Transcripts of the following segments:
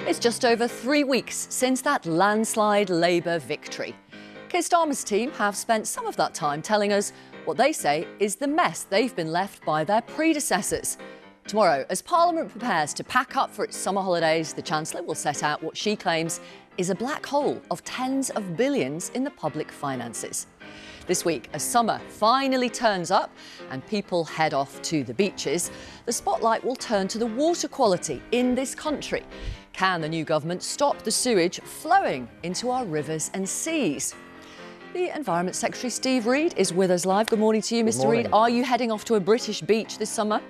It's just over 3 weeks since that landslide Labour victory. Keir Starmer's team have spent some of that time telling us what they say is the mess they've been left by their predecessors. Tomorrow, as Parliament prepares to pack up for its summer holidays, the Chancellor will set out what she claims is a black hole of tens of billions in the public finances. This week, as summer finally turns up and people head off to the beaches, the spotlight will turn to the water quality in this country. Can the new government stop the sewage flowing into our rivers and seas? The Environment Secretary, Steve Reid, is with us live. Good morning to you, Mr. Reid. Are you heading off to a British beach this summer?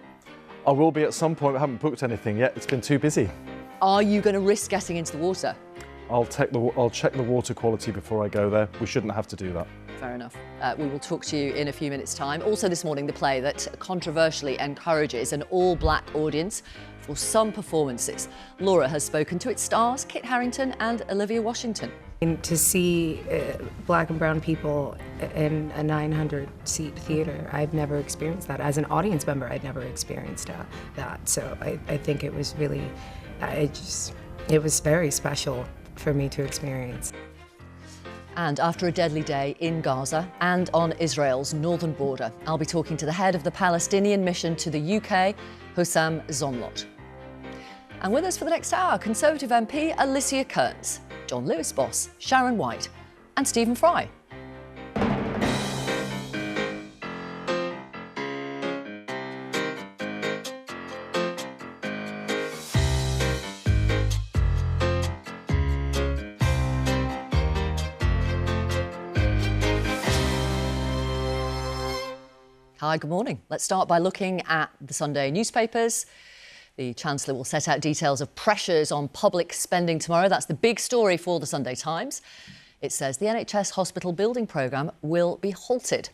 I will be at some point. I haven't booked anything yet. It's been too busy. Are you going to risk getting into the water? I'll check the water quality before I go there. We shouldn't have to do that. Fair enough. We will talk to you in a few minutes' time. Also this morning, the play that controversially encourages an all-black audience for some performances. Laura has spoken to its stars, Kit Harington and Olivia Washington. To see black and brown people in a 900-seat theatre, I've never experienced that. As an audience member, I'd never experienced that. So I think it was really, it was very special for me to experience. And after a deadly day in Gaza and on Israel's northern border, I'll be talking to the head of the Palestinian mission to the UK, Husam Zomlot. And with us for the next hour, Conservative MP Alicia Kearns, John Lewis boss Sharon White and Stephen Fry. Hi, good morning. Let's start by looking at the Sunday newspapers. The Chancellor will set out details of pressures on public spending tomorrow. That's the big story for the Sunday Times. It says the NHS hospital building programme will be halted.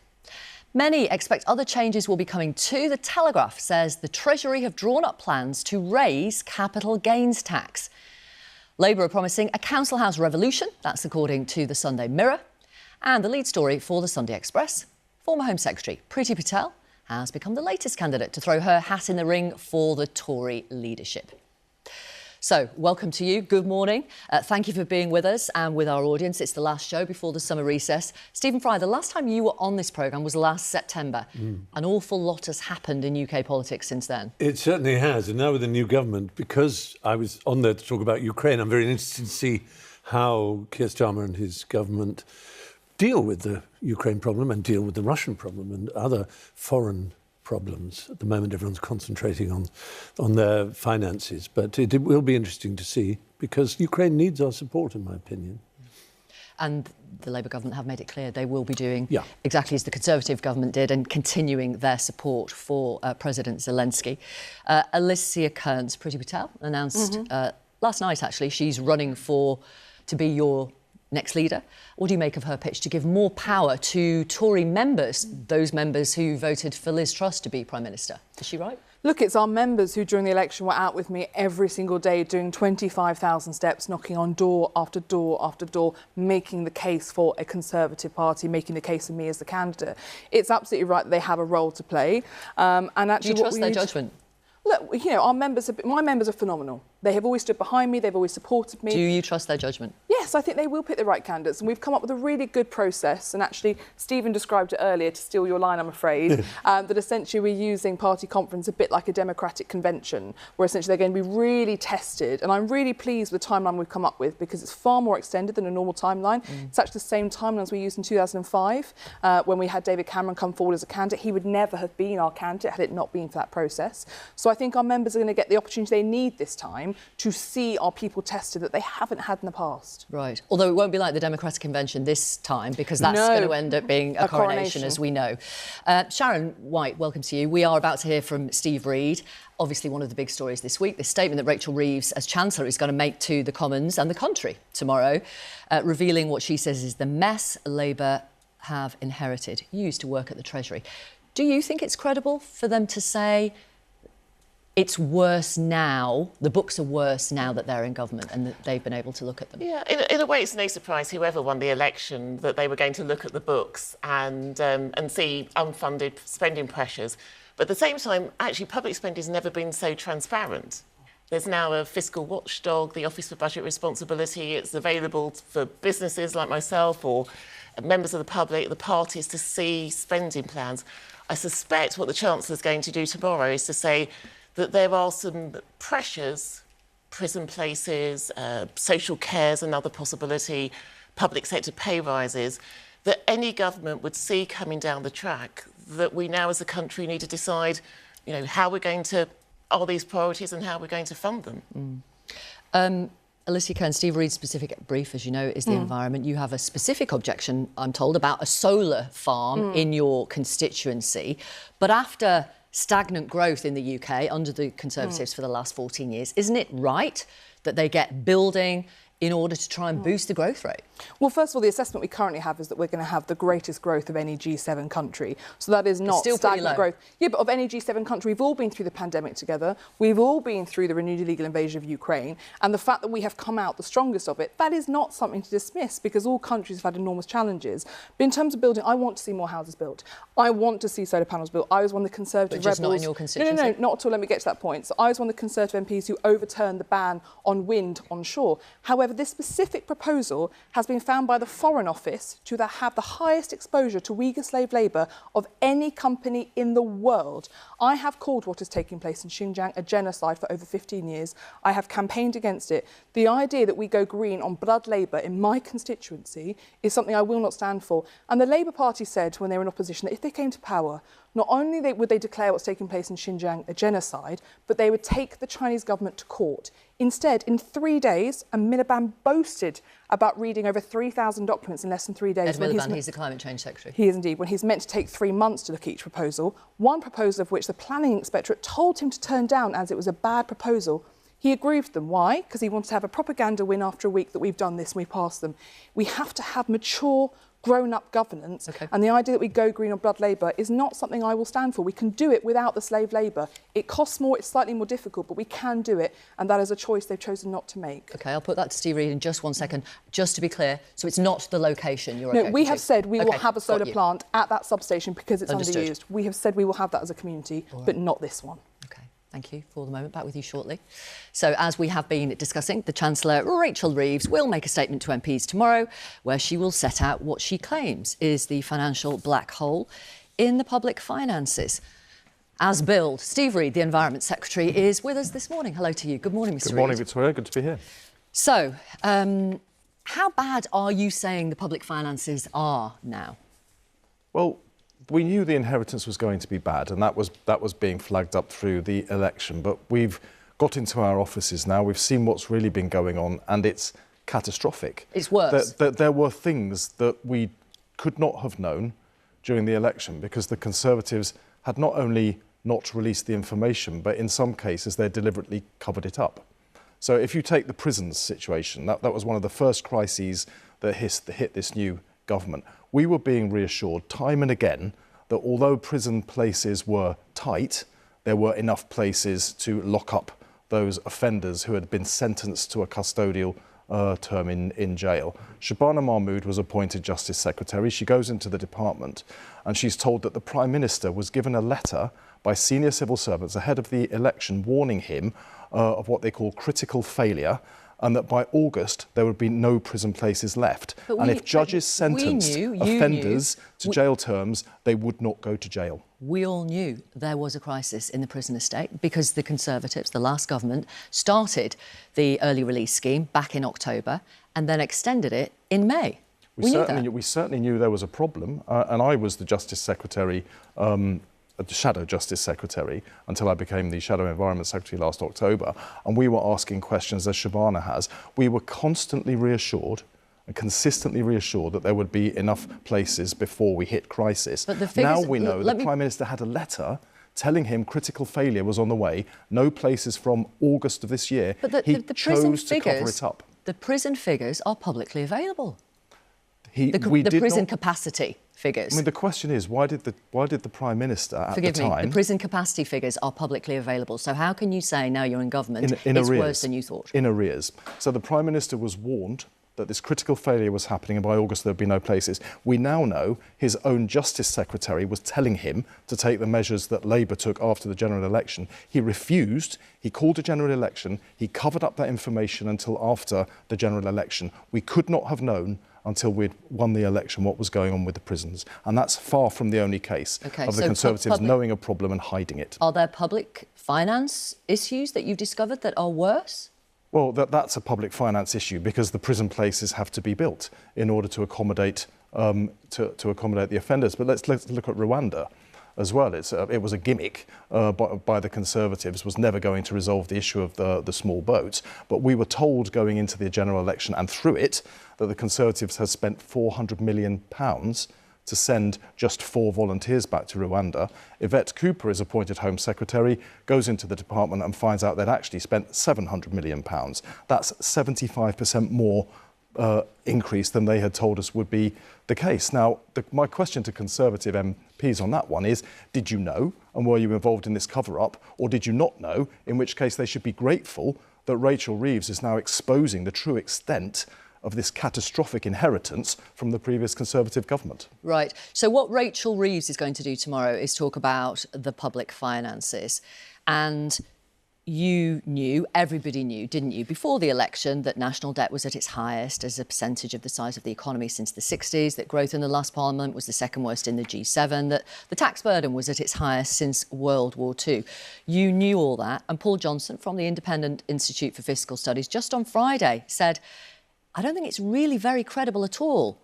Many expect other changes will be coming too. The Telegraph says the Treasury have drawn up plans to raise capital gains tax. Labour are promising a council house revolution. That's according to the Sunday Mirror. And the lead story for the Sunday Express. Former Home Secretary Priti Patel has become the latest candidate to throw her hat in the ring for the Tory leadership. So, welcome to you. Good morning. Thank you for being with us and with our audience. It's the last show before the summer recess. Stephen Fry, the last time you were on this programme was last September. An awful lot has happened in UK politics since then. It certainly has. And now with the new government, because I was on there to talk about Ukraine, I'm very interested to see how Keir Starmer and his government deal with the Ukraine problem and deal with the Russian problem and other foreign problems. At the moment, everyone's concentrating on their finances. But it will be interesting to see, because Ukraine needs our support, in my opinion. And the Labour government have made it clear they will be doing exactly as the Conservative government did and continuing their support for President Zelensky. Alicia Kearns, Priti Patel, announced last night, actually, she's running to be your next leader. What do you make of her pitch to give more power to Tory members, those members who voted for Liz Truss to be Prime Minister? Is she right? Look, it's our members who during the election were out with me every single day doing 25,000 steps, knocking on door after door after door, making the case for a Conservative Party, making the case for me as the candidate. It's absolutely right that they have a role to play. And actually, do you trust their judgment? Look, you know, my members are phenomenal. They have always stood behind me. They've always supported me. Do you trust their judgment? Yes, I think they will pick the right candidates. And we've come up with a really good process. And actually, Stephen described it earlier, to steal your line, I'm afraid, that essentially we're using party conference a bit like a democratic convention, where essentially they're going to be really tested. And I'm really pleased with the timeline we've come up with, because it's far more extended than a normal timeline. It's actually the same timeline as we used in 2005, when we had David Cameron come forward as a candidate. He would never have been our candidate had it not been for that process. So I think our members are going to get the opportunity they need this time to see our people tested that they haven't had in the past. Right. Although it won't be like the Democratic Convention this time, because that's going to end up being a coronation, as we know. Sharon White, welcome to you. We are about to hear from Steve Reid. Obviously, one of the big stories this week, the statement that Rachel Reeves, as Chancellor, is going to make to the Commons and the country tomorrow, revealing what she says is the mess Labour have inherited. You used to work at the Treasury. Do you think it's credible for them to say it's worse now, the books are worse now that they're in government and that they've been able to look at them? Yeah, in a way it's no surprise whoever won the election that they were going to look at the books and see unfunded spending pressures. But at the same time, actually, public spending has never been so transparent. There's now a fiscal watchdog, the Office for Budget Responsibility. It's available for businesses like myself or members of the public, the parties, to see spending plans. I suspect what the Chancellor's going to do tomorrow is to say that there are some pressures, prison places, social care is another possibility, public sector pay rises, that any government would see coming down the track, that we now as a country need to decide, how we're going to, are these priorities and how we're going to fund them. Alicia Kearns, Steve Reid's specific brief, as you know, is the environment. You have a specific objection, I'm told, about a solar farm in your constituency. But after stagnant growth in the UK under the Conservatives for the last 14 years, isn't it right that they get building in order to try and boost the growth rate? Well, first of all, the assessment we currently have is that we're going to have the greatest growth of any G7 country. So that is not stagnant growth. Yeah, but of any G7 country, we've all been through the pandemic together. We've all been through the renewed illegal invasion of Ukraine. And the fact that we have come out the strongest of it, that is not something to dismiss, because all countries have had enormous challenges. But in terms of building, I want to see more houses built. I want to see solar panels built. I was one of the Conservative But just rebels. not in your constituency? No, not at all. Let me get to that point. So I was one of the Conservative MPs who overturned the ban on wind onshore. However, this specific proposal has been found by the Foreign Office to have the highest exposure to Uyghur slave labour of any company in the world. I have called what is taking place in Xinjiang a genocide for over 15 years. I have campaigned against it. The idea that we go green on blood labour in my constituency is something I will not stand for. And the Labour Party said when they were in opposition that if they came to power, not only would they declare what's taking place in Xinjiang a genocide, but they would take the Chinese government to court. Instead, in 3 days, and Miliband boasted about reading over 3,000 documents in less than 3 days. Ed Miliband, he's the Climate Change Secretary. He is indeed, when he's meant to take 3 months to look at each proposal, one proposal of which the Planning Inspectorate told him to turn down as it was a bad proposal. He agreed with them. Why? Because he wanted to have a propaganda win after a week that we've done this and we passed them. We have to have mature, grown-up governance, and the idea that we go green on blood labour is not something I will stand for. We can do it without the slave labour. It costs more, it's slightly more difficult, but we can do it, and that is a choice they've chosen not to make. OK, I'll put that to Steve Reid in just 1 second. Just to be clear, so it's not the location you're No, we have said we will have a solar plant at that substation because it's Understood. underused. We have said we will have that as a community, but not this one. OK. Thank you for the moment. Back with you shortly. So, as we have been discussing, the Chancellor, Rachel Reeves, will make a statement to MPs tomorrow where she will set out what she claims is the financial black hole in the public finances. As billed, Steve Reid, the Environment Secretary, is with us this morning. Hello to you. Good morning, Mr. Reid. Good morning, Victoria. Good to be here. So, how bad are you saying the public finances are now? Well, we knew the inheritance was going to be bad, and that was being flagged up through the election. But we've got into our offices now. We've seen what's really been going on, and it's catastrophic. It's worse. There were things that we could not have known during the election because the Conservatives had not only not released the information, but in some cases they deliberately covered it up. So if you take the prisons situation, that was one of the first crises that hit this new government. We were being reassured time and again that although prison places were tight, there were enough places to lock up those offenders who had been sentenced to a custodial term in jail. Shabana Mahmood was appointed Justice Secretary. She goes into the department and she's told that the Prime Minister was given a letter by senior civil servants ahead of the election warning him of what they call critical failure, and that by August there would be no prison places left. And if judges sentenced offenders to jail terms, they would not go to jail. We all knew there was a crisis in the prison estate because the Conservatives, the last government, started the early release scheme back in October and then extended it in May. We certainly knew there was a problem, and I was the Justice Secretary, the Shadow Justice Secretary, until I became the Shadow Environment Secretary last October, and we were asking questions as Shabana has. We were constantly reassured and consistently reassured that there would be enough places before we hit crisis. But the figures, now we know the Prime Minister had a letter telling him critical failure was on the way, no places from August of this year. But he chose to cover it up. The prison figures are publicly available. The prison capacity figures. I mean, the question is, why did the Prime Minister at the time... the prison capacity figures are publicly available. So how can you say now you're in government it's worse than you thought? In arrears. So the Prime Minister was warned that this critical failure was happening and by August there'd be no places. We now know his own Justice Secretary was telling him to take the measures that Labour took after the general election. He refused, he called a general election, he covered up that information until after the general election. We could not have known until we'd won the election what was going on with the prisons. And that's far from the only case of the Conservatives knowing a problem and hiding it. Are there public finance issues that you've discovered that are worse? Well, that's a public finance issue because the prison places have to be built in order to accommodate to accommodate the offenders. But let's look at Rwanda as well. It was a gimmick by the Conservatives, was never going to resolve the issue of the small boats. But we were told going into the general election and through it that the Conservatives had spent £400 million to send just 4 volunteers back to Rwanda. Yvette Cooper is appointed Home Secretary, goes into the department and finds out they'd actually spent £700 million. That's 75% more increase than they had told us would be the case. Now, my question to Conservative MPs on that one is, did you know and were you involved in this cover-up, or did you not know, in which case they should be grateful that Rachel Reeves is now exposing the true extent of this catastrophic inheritance from the previous Conservative government. Right. So what Rachel Reeves is going to do tomorrow is talk about the public finances. And you knew, everybody knew, didn't you, before the election that national debt was at its highest as a percentage of the size of the economy since the 60s, that growth in the last parliament was the second worst in the G7, that the tax burden was at its highest since World War II. You knew all that. And Paul Johnson from the Independent Institute for Fiscal Studies just on Friday said, I don't think it's really very credible at all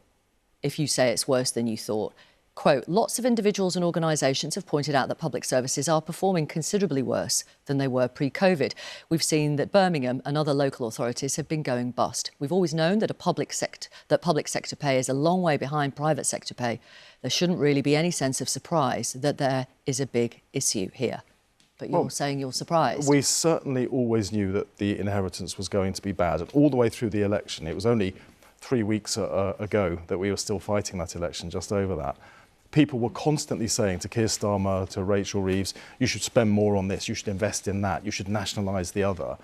if you say it's worse than you thought. Quote, lots of individuals and organisations have pointed out that public services are performing considerably worse than they were pre-COVID. We've seen that Birmingham and other local authorities have been going bust. We've always known that public sector pay is a long way behind private sector pay. There shouldn't really be any sense of surprise that there is a big issue here. But you're saying you're surprised. We certainly always knew that the inheritance was going to be bad. And all the way through the election, it was only 3 weeks ago that we were still fighting that election, just over that. People were constantly saying to Keir Starmer, to Rachel Reeves, you should spend more on this, you should invest in that, you should nationalise the other.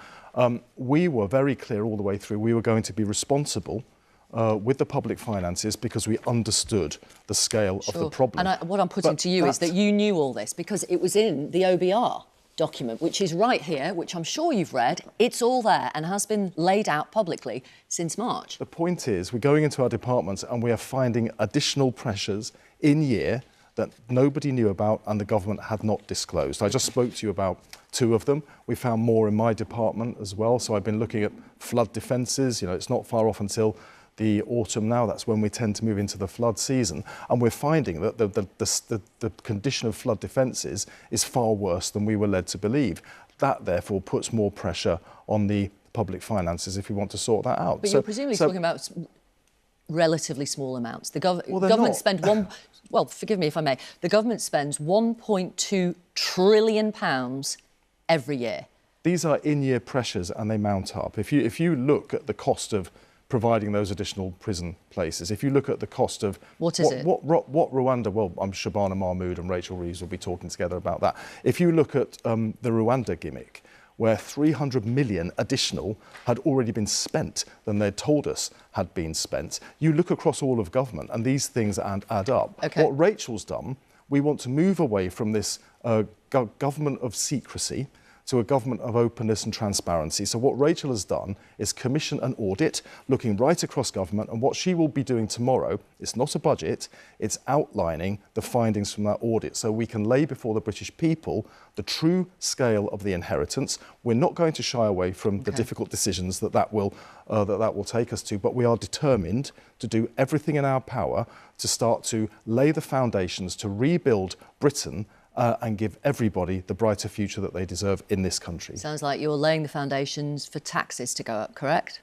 We were very clear all the way through we were going to be responsible with the public finances because we understood the scale of the problem. And what I'm putting to you is that you knew all this because it was in the OBR document, which is right here, which I'm sure you've read. It's all there and has been laid out publicly since March. The point is, we're going into our departments and we are finding additional pressures in year that nobody knew about and the government had not disclosed. I just spoke to you about 2 of them. We found more in my department as well. So I've been looking at flood defences. You know, it's not far off until the autumn now. That's when we tend to move into the flood season. And we're finding that the condition of flood defences is far worse than we were led to believe. That, therefore, puts more pressure on the public finances if we want to sort that out. But you're presumably talking about relatively small amounts. The government spend well, forgive me if I may, the government spends £1.2 trillion every year. These are in-year pressures and they mount up. If you look at the cost of providing those additional prison places, if you look at the cost of... What Rwanda... Well, I'm Shabana Mahmood and Rachel Reeves will be talking together about that. If you look at the Rwanda gimmick, where 300 million additional had already been spent than they'd told us had been spent, you look across all of government and these things add up. Okay. What Rachel's done, we want to move away from this government of secrecy to a government of openness and transparency. So what Rachel has done is commission an audit looking right across government, and what she will be doing tomorrow, it's not a budget, it's outlining the findings from that audit so we can lay before the British people the true scale of the inheritance. We're not going to shy away from the difficult decisions that will take us to, but we are determined to do everything in our power to start to lay the foundations to rebuild Britain and give everybody the brighter future that they deserve in this country. Sounds like you're laying the foundations for taxes to go up, correct?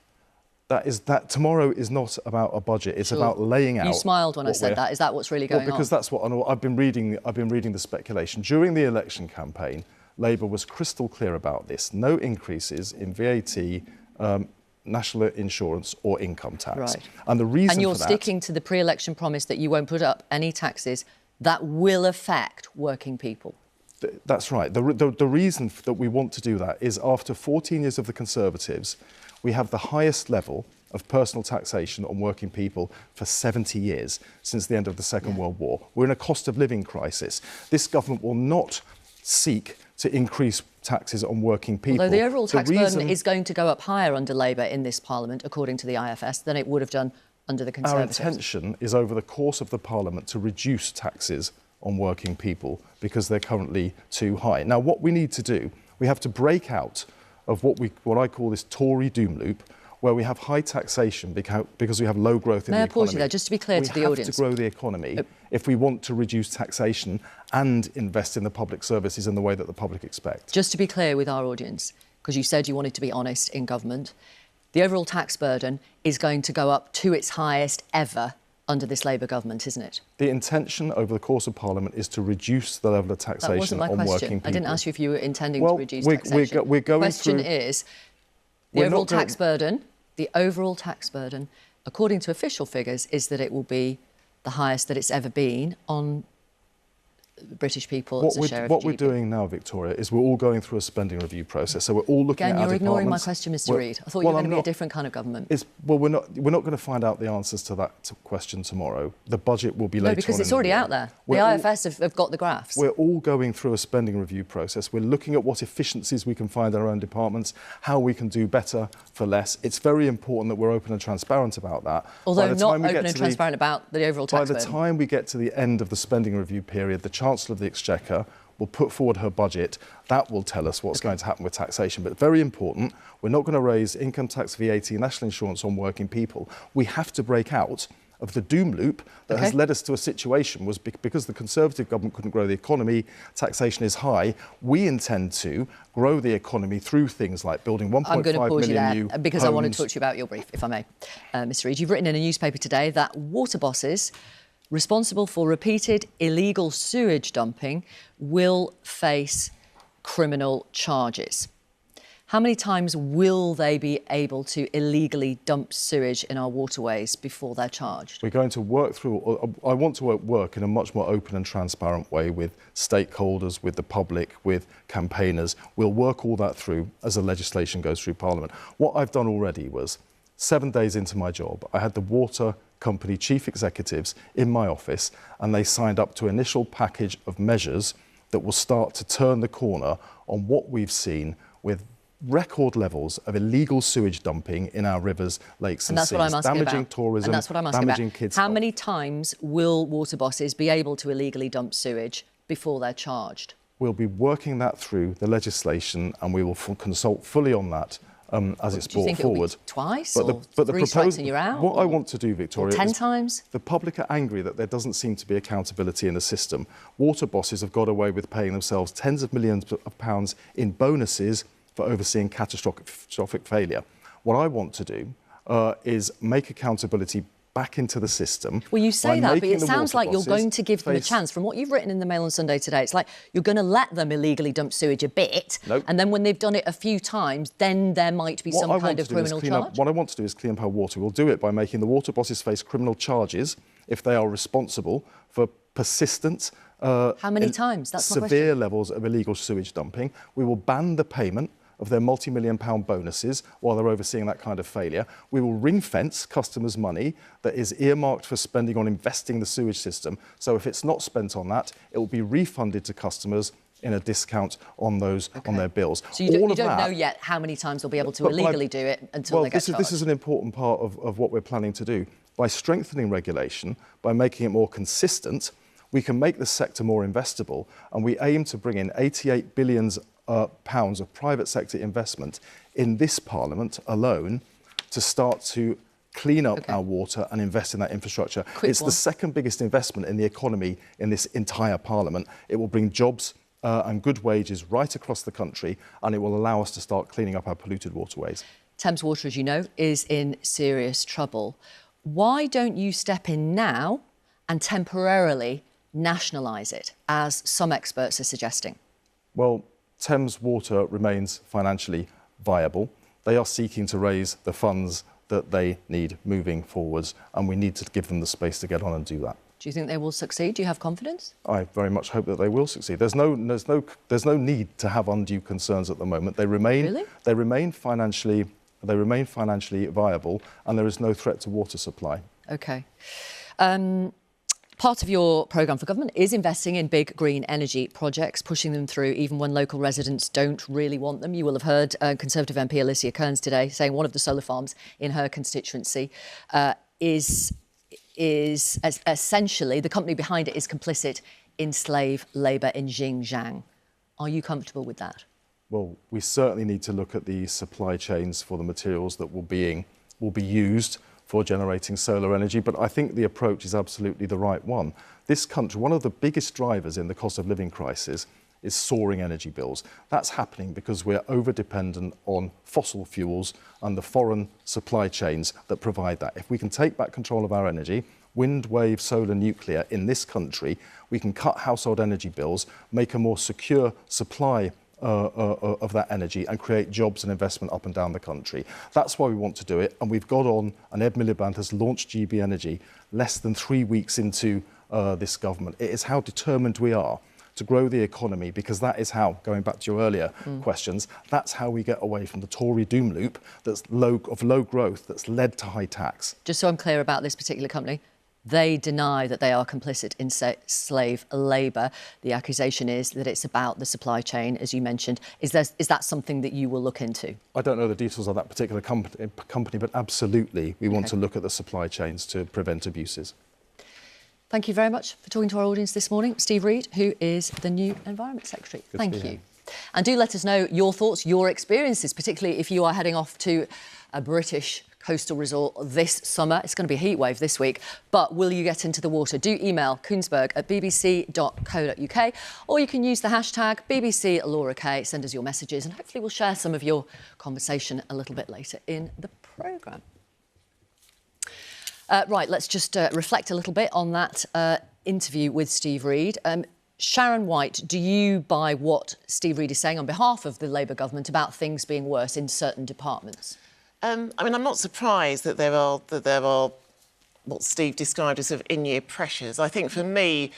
That tomorrow is not about a budget. It's about laying out. You smiled when I said that. Is that what's really going on? Because that's what I've been reading. I've been reading the speculation during the election campaign. Labour was crystal clear about this. No increases in VAT, national insurance or income tax. Right. And the reason and you're for that, sticking to the pre-election promise that you won't put up any taxes that will affect working people. That's right. The reason that we want to do that is after 14 years of the Conservatives, we have the highest level of personal taxation on working people for 70 years, since the end of the Second World War. We're in a cost of living crisis. This government will not seek to increase taxes on working people. Although the overall tax burden is going to go up higher under Labour in this Parliament, according to the IFS, than it would have done under the Conservatives. Our intention is, over the course of the Parliament, to reduce taxes on working people because they're currently too high. Now, what we need to do, we have to break out of what I call this Tory doom loop, where we have high taxation because we have low growth in the economy. May I pause you there, just to be clear to the audience? We have to grow the economy if we want to reduce taxation and invest in the public services in the way that the public expect. Just to be clear with our audience, because you said you wanted to be honest in government, the overall tax burden is going to go up to its highest ever under this Labour government, isn't it? The intention over the course of Parliament is to reduce the level of taxation on working people. I didn't ask you if you were intending to reduce taxation. We're going the question through... is, the overall tax burden, according to official figures, is that it will be the highest that it's ever been on British people as a share of GDP. What we're doing now, Victoria, is we're all going through a spending review process. So we're all looking at our you're ignoring my departments. question, Mr. Reid. I thought you were going to be a different kind of government. We're not going to find out the answers to that question tomorrow. The budget will be later on. No, because it's already out there. The IFS have got the graphs. We're all going through a spending review process. We're looking at what efficiencies we can find in our own departments, how we can do better for less. It's very important that we're open and transparent about that. Although not open and transparent about the overall tax burden. By the time we get to the end of the spending review period, the Chancellor of the Exchequer will put forward her budget. That will tell us what's going to happen with taxation. But very important, we're not going to raise income tax, VAT, national insurance on working people. We have to break out of the doom loop that has led us to a situation was because the Conservative government couldn't grow the economy, taxation is high. We intend to grow the economy through things like building 1.5 million new homes. I'm going to pause you there because I want to talk to you about your brief, if I may. Mr. Reid, you've written in a newspaper today that water bosses responsible for repeated illegal sewage dumping will face criminal charges. How many times will they be able to illegally dump sewage in our waterways before they're charged? We're going to work through... I want to work in a much more open and transparent way with stakeholders, with the public, with campaigners. We'll work all that through as the legislation goes through Parliament. What I've done already was, 7 days into my job, I had the water company chief executives in my office, and they signed up to an initial package of measures that will start to turn the corner on what we've seen with record levels of illegal sewage dumping in our rivers, lakes and seas, damaging tourism, and that's what I'm asking damaging about. kids' How health. many times will water bosses be able to illegally dump sewage before they're charged? We'll be working that through the legislation, and we will consult fully on that as it's brought forward. It'll be twice or three swipes and you're out? What I want to do, Victoria, 10 times? The public are angry that there doesn't seem to be accountability in the system. Water bosses have got away with paying themselves tens of millions of pounds in bonuses for overseeing catastrophic failure. What I want to do is make accountability back into the system. Well, you say that, but it sounds like you're going to give them a chance. From what you've written in the Mail on Sunday today, it's like you're going to let them illegally dump sewage a bit, and then when they've done it a few times, then there might be some kind of criminal charge. What I want to do is clean up our water. We'll do it by making the water bosses face criminal charges if they are responsible for persistent How many times? That's my question. Severe levels of illegal sewage dumping. We will ban the payment of their multi-million-pound bonuses while they're overseeing that kind of failure. We will ring-fence customers' money that is earmarked for spending on investing the sewage system. So if it's not spent on that, it will be refunded to customers in a discount on those on their bills. So you don't know yet how many times they'll be able to illegally do it until they get charged? This is an important part of what we're planning to do. By strengthening regulation, by making it more consistent, we can make the sector more investable, and we aim to bring in £88 billion of private sector investment in this Parliament alone to start to clean up our water and invest in that infrastructure. It's the second biggest investment in the economy in this entire Parliament. It will bring jobs and good wages right across the country, and it will allow us to start cleaning up our polluted waterways. Thames Water, as you know, is in serious trouble. Why don't you step in now and temporarily nationalise it, as some experts are suggesting? Well, Thames Water remains financially viable. They are seeking to raise the funds that they need moving forwards, and we need to give them the space to get on and do that. Do you think they will succeed? Do you have confidence? I very much hope that they will succeed. There's no need to have undue concerns at the moment. They remain financially they remain financially viable, and there is no threat to water supply. OK. Part of your programme for government is investing in big green energy projects, pushing them through even when local residents don't really want them. You will have heard Conservative MP Olivia today saying one of the solar farms in her constituency is essentially, the company behind it is complicit in slave labour in Xinjiang. Are you comfortable with that? Well, we certainly need to look at the supply chains for the materials that will be used for generating solar energy, but I think the approach is absolutely the right one. This country, one of the biggest drivers in the cost of living crisis is soaring energy bills. That's happening because we're over-dependent on fossil fuels and the foreign supply chains that provide that. If we can take back control of our energy, wind, wave, solar, nuclear in this country, we can cut household energy bills, make a more secure supply of that energy and create jobs and investment up and down the country. That's why we want to do it, and we've got on, and Ed Miliband has launched GB Energy less than 3 weeks into this government. It is how determined we are to grow the economy, because that is how, going back to your earlier questions, that's how we get away from the Tory doom loop that's low growth that's led to high tax. Just so I'm clear about this particular company, they deny that they are complicit in slave labour. The accusation is that it's about the supply chain, as you mentioned. Is that something that you will look into? I don't know the details of that particular company, but absolutely we want to look at the supply chains to prevent abuses. Thank you very much for talking to our audience this morning. Steve Reid, who is the new Environment Secretary. Thank you. And do let us know your thoughts, your experiences, particularly if you are heading off to a British coastal resort this summer. It's going to be a heatwave this week, but will you get into the water? Do email kuenssberg@bbc.co.uk, or you can use the hashtag #BBCLauraK. Send us your messages, and hopefully we'll share some of your conversation a little bit later in the programme. Right, let's just reflect a little bit on that interview with Steve Reid. Sharon White, do you buy what Steve Reid is saying on behalf of the Labour government about things being worse in certain departments? I mean, I'm not surprised that there are what Steve described as sort of in-year pressures. I think for me,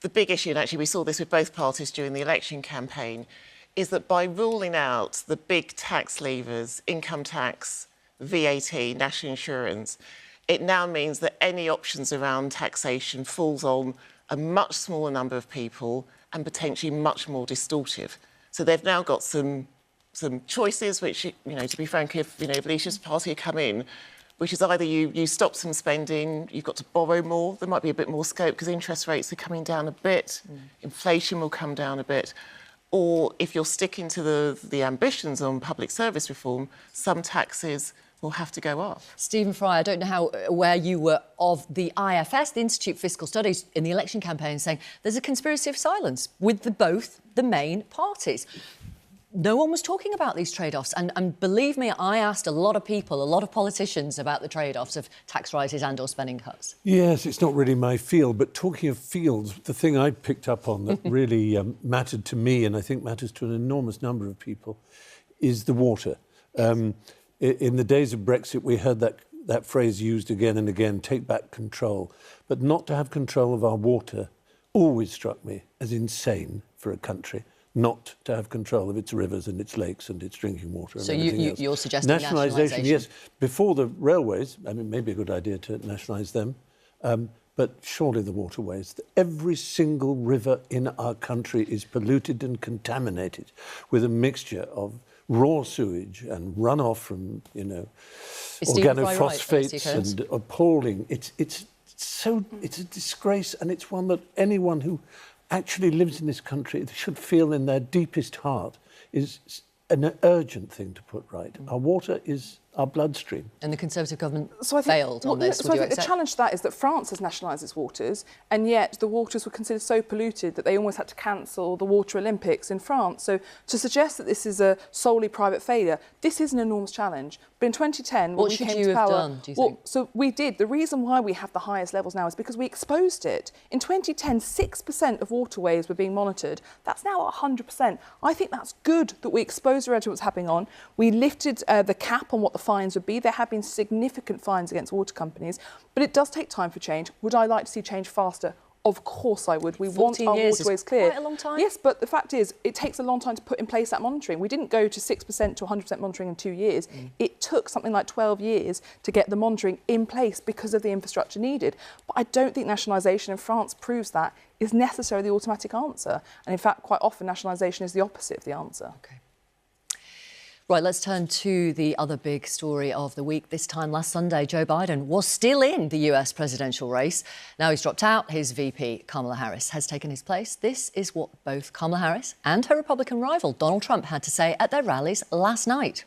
the big issue, and actually we saw this with both parties during the election campaign, is that by ruling out the big tax levers, income tax, VAT, national insurance, it now means that any options around taxation falls on a much smaller number of people and potentially much more distortive. So they've now got some choices which, you know, to be frank, if, you know, if Alicia's party had come in, which is either you stop some spending, you've got to borrow more, there might be a bit more scope because interest rates are coming down a bit, inflation will come down a bit, or if you're sticking to the ambitions on public service reform, some taxes will have to go up. Stephen Fry, I don't know how aware you were of the IFS, the Institute for Fiscal Studies, in the election campaign saying there's a conspiracy of silence with both the main parties. No one was talking about these trade-offs. And believe me, I asked a lot of people, a lot of politicians about the trade-offs of tax rises and or spending cuts. Yes, it's not really my field, but talking of fields, the thing I picked up on that really mattered to me, and I think matters to an enormous number of people, is the water. In the days of Brexit, we heard that phrase used again and again, take back control. But not to have control of our water always struck me as insane for a country. Not to have control of its rivers and its lakes and its drinking water. And so else. You're suggesting nationalisation? Yes. Before the railways, I mean, maybe a good idea to nationalise them, but surely the waterways. Every single river in our country is polluted and contaminated with a mixture of raw sewage and runoff from, you know, organophosphates and appalling. It's a disgrace, and it's one that anyone who actually lives in this country should feel in their deepest heart is an urgent thing to put right. Our water is our bloodstream. And the Conservative government failed on this. So I think the challenge to that is that France has nationalised its waters, and yet the waters were considered so polluted that they almost had to cancel the Water Olympics in France. So to suggest that this is a solely private failure, this is an enormous challenge. But in 2010, what should you have done, do you think? So we did. The reason why we have the highest levels now is because we exposed it. In 2010, 6% of waterways were being monitored. That's now at 100%. I think that's good that we exposed already what's happening on. We lifted the cap on what the fines would be. There have been significant fines against water companies, but it does take time for change. Would I like to see change faster? Of course I would. We want 14 our years waterways is clear. quite a long time. Yes, but the fact is, it takes a long time to put in place that monitoring. We didn't go to 6% to 100% monitoring in 2 years. It took something like 12 years to get the monitoring in place because of the infrastructure needed. But I don't think nationalisation in France proves that is necessarily the automatic answer. And in fact, quite often nationalisation is the opposite of the answer. Okay. Right, let's turn to the other big story of the week. This time last Sunday, Joe Biden was still in the US presidential race. Now he's dropped out. His VP, Kamala Harris, has taken his place. This is what both Kamala Harris and her Republican rival, Donald Trump, had to say at their rallies last night.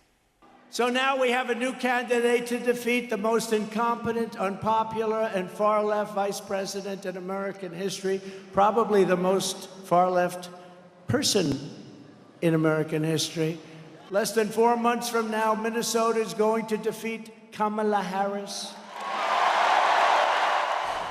So now we have a new candidate to defeat the most incompetent, unpopular, and far-left vice president in American history, probably the most far-left person in American history. Less than 4 months from now, Minnesota is going to defeat Kamala Harris.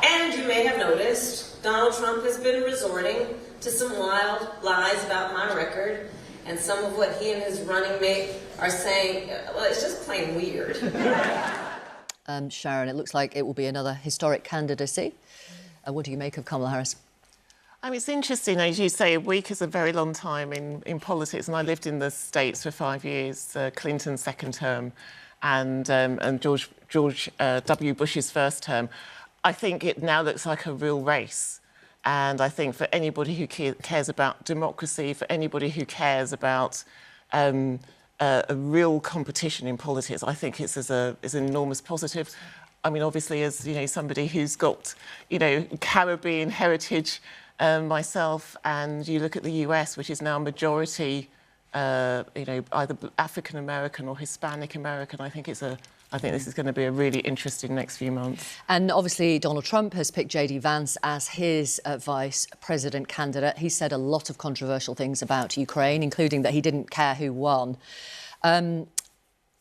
And you may have noticed, Donald Trump has been resorting to some wild lies about my record, and some of what he and his running mate are saying, well, it's just plain weird. Sharon, it looks like it will be another historic candidacy. What do you make of Kamala Harris? I mean, it's interesting, as you say, a week is a very long time in politics, and I lived in the States for 5 years, Clinton's second term and George W. Bush's first term. I think it now looks like a real race. And I think for anybody who cares about democracy, for anybody who cares about a real competition in politics, I think it's an enormous positive. I mean, obviously, as you know, somebody who's got, you know, Caribbean heritage, myself, and you look at the US, which is now majority, you know, either African American or Hispanic American. I think this is going to be a really interesting next few months. And obviously, Donald Trump has picked J.D. Vance as his vice president candidate. He said a lot of controversial things about Ukraine, including that he didn't care who won.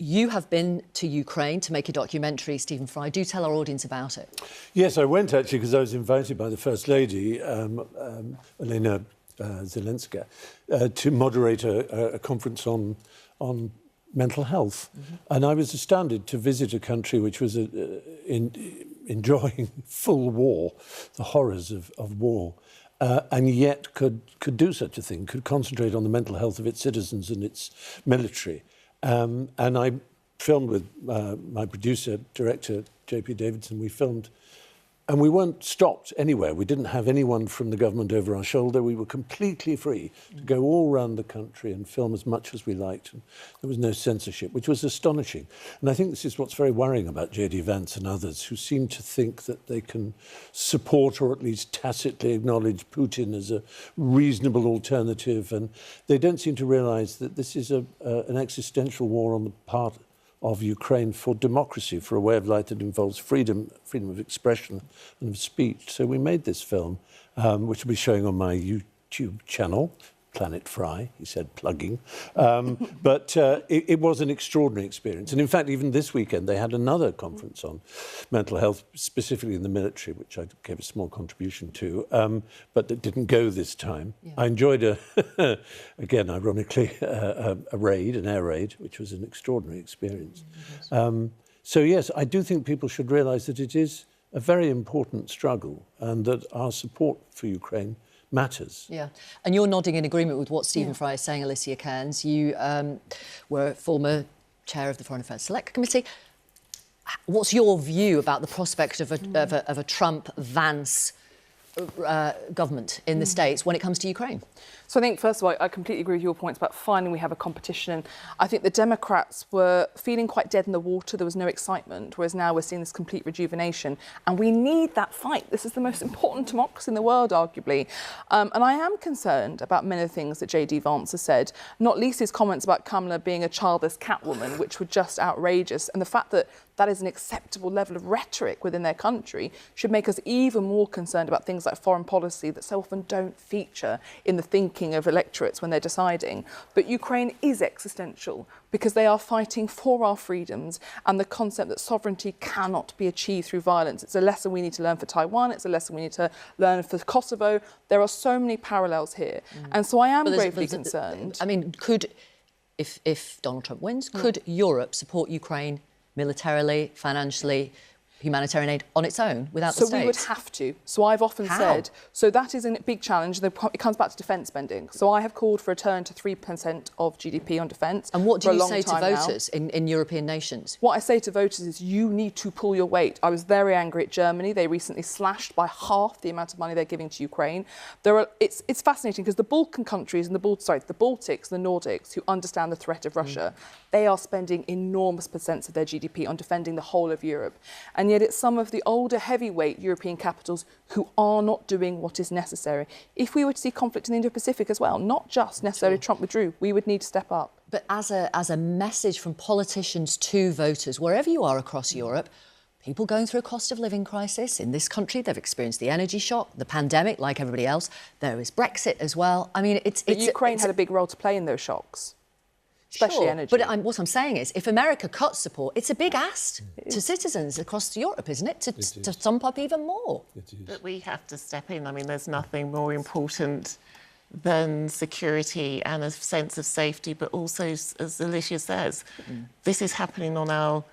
You have been to Ukraine to make a documentary, Stephen Fry. Do tell our audience about it. Yes, I went actually because I was invited by the First Lady, Elena Zelenska, to moderate a conference on mental health. And I was astounded to visit a country which was enjoying full war, the horrors of war, and yet could do such a thing, could concentrate on the mental health of its citizens and its military. And I filmed with my producer, director, J.P. Davidson. We filmed, and we weren't stopped anywhere. We didn't have anyone from the government over our shoulder. We were completely free to go all around the country and film as much as we liked. And there was no censorship, which was astonishing. And I think this is what's very worrying about J.D. Vance and others, who seem to think that they can support or at least tacitly acknowledge Putin as a reasonable alternative. And they don't seem to realise that this is an existential war on the part of Ukraine for democracy, for a way of life that involves freedom of expression and of speech. So we made this film, which will be showing on my YouTube channel, Planet Fry, he said, plugging. But it was an extraordinary experience. And in fact, even this weekend, they had another conference on mental health, specifically in the military, which I gave a small contribution to, but that didn't go this time. Yeah. I enjoyed, again, ironically, an air raid, which was an extraordinary experience. So, yes, I do think people should realise that it is a very important struggle and that our support for Ukraine matters. Yeah, and you're nodding in agreement with what Stephen Fry is saying, Alicia Cairns. You were former chair of the Foreign Affairs Select Committee. What's your view about the prospect of a Trump-Vance government in the States when it comes to Ukraine? So I think, first of all, I completely agree with your points about finally we have a competition. I think the Democrats were feeling quite dead in the water. There was no excitement, whereas now we're seeing this complete rejuvenation. And we need that fight. This is the most important democracy in the world, arguably. And I am concerned about many of the things that J.D. Vance has said, not least his comments about Kamala being a childless Catwoman, which were just outrageous. And the fact that that is an acceptable level of rhetoric within their country should make us even more concerned about things like foreign policy that so often don't feature in the thinking of electorates when they're deciding. But Ukraine is existential because they are fighting for our freedoms and the concept that sovereignty cannot be achieved through violence. It's a lesson we need to learn for Taiwan. It's a lesson we need to learn for Kosovo. There are so many parallels here. And so I am gravely concerned. I mean, if Donald Trump wins, could Europe support Ukraine militarily, financially, humanitarian aid on its own without the So state? we would have to. So I've often How? said, so that is a big challenge. It comes back to defence spending. So I have called for a turn to 3% of GDP on defence. And what do for a you long say to time now. voters in European nations? What I say to voters is you need to pull your weight. I was very angry at Germany. They recently slashed by half the amount of money they're giving to Ukraine. It's fascinating because the Balkan countries and the Baltics, the Nordics, who understand the threat of Russia, they are spending enormous percents of their GDP on defending the whole of Europe. And yet it's some of the older heavyweight European capitals who are not doing what is necessary. If we were to see conflict in the Indo-Pacific as well, not just necessarily Trump withdrew, we would need to step up. But as a message from politicians to voters, wherever you are across Europe, people going through a cost of living crisis. In this country, they've experienced the energy shock, the pandemic, like everybody else. There is Brexit as well. I mean, Ukraine had a big role to play in those shocks. Especially sure, energy. But what I'm saying is, if America cuts support, it's a big ask to citizens across Europe, isn't it? To stump up even more. But we have to step in. I mean, there's nothing more important than security and a sense of safety, but also, as Alicia says, this is happening on our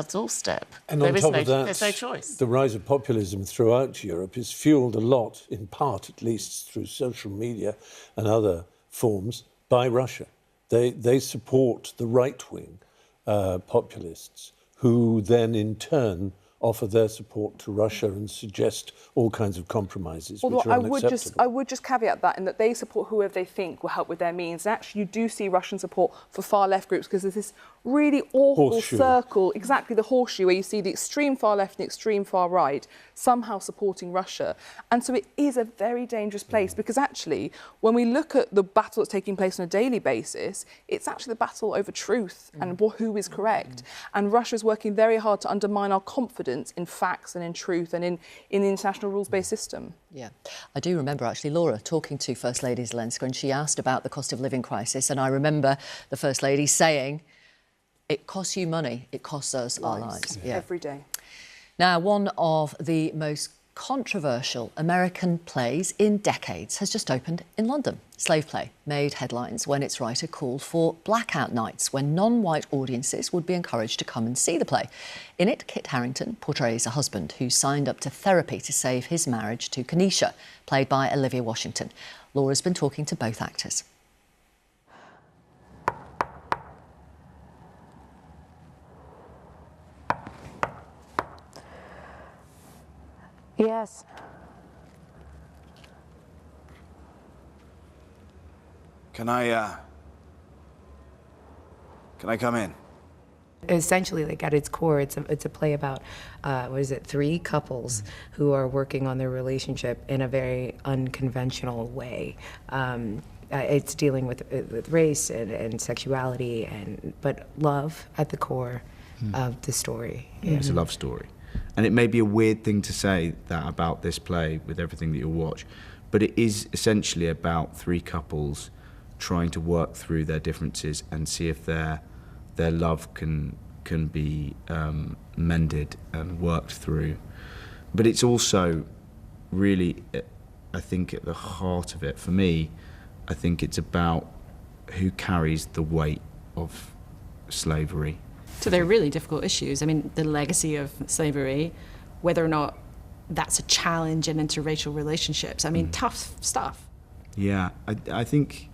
doorstep. And on top of that, there's no choice. The rise of populism throughout Europe is fuelled a lot, in part at least, through social media and other forms, by Russia. They support the right-wing populists, who then in turn offer their support to Russia and suggest all kinds of compromises, which are unacceptable. I would just caveat that in that they support whoever they think will help with their means. And actually, you do see Russian support for far left groups because there's this really awful Horseshoe. circle, exactly the horseshoe, where you see the extreme far left and the extreme far right somehow supporting Russia. And so it is a very dangerous place because actually, when we look at the battle that's taking place on a daily basis, it's actually the battle over truth and who is correct. And Russia is working very hard to undermine our confidence in facts and in truth and in the international rules-based system. Yeah, I do remember actually Laura talking to First Lady Zelenska and she asked about the cost of living crisis, and I remember the First Lady saying, it costs you money, it costs us our lives. Yeah. Every day. Now, one of the most controversial American plays in decades has just opened in London. Slave Play made headlines when its writer called for blackout nights when non-white audiences would be encouraged to come and see the play. In it, Kit Harington portrays a husband who signed up to therapy to save his marriage to Kenesha, played by Olivia Washington. Laura's been talking to both actors. Yes. Can I come in? Essentially, like at its core, it's a play about, three couples who are working on their relationship in a very unconventional way. It's dealing with race and sexuality, but love at the core of the story. Yeah. It's a love story. And it may be a weird thing to say that about this play with everything that you'll watch, but it is essentially about three couples trying to work through their differences and see if their love can be mended and worked through. But it's also really, I think at the heart of it, for me, I think it's about who carries the weight of slavery. So they're really difficult issues. I mean, the legacy of slavery, whether or not that's a challenge in interracial relationships. I mean, tough stuff. Yeah, I think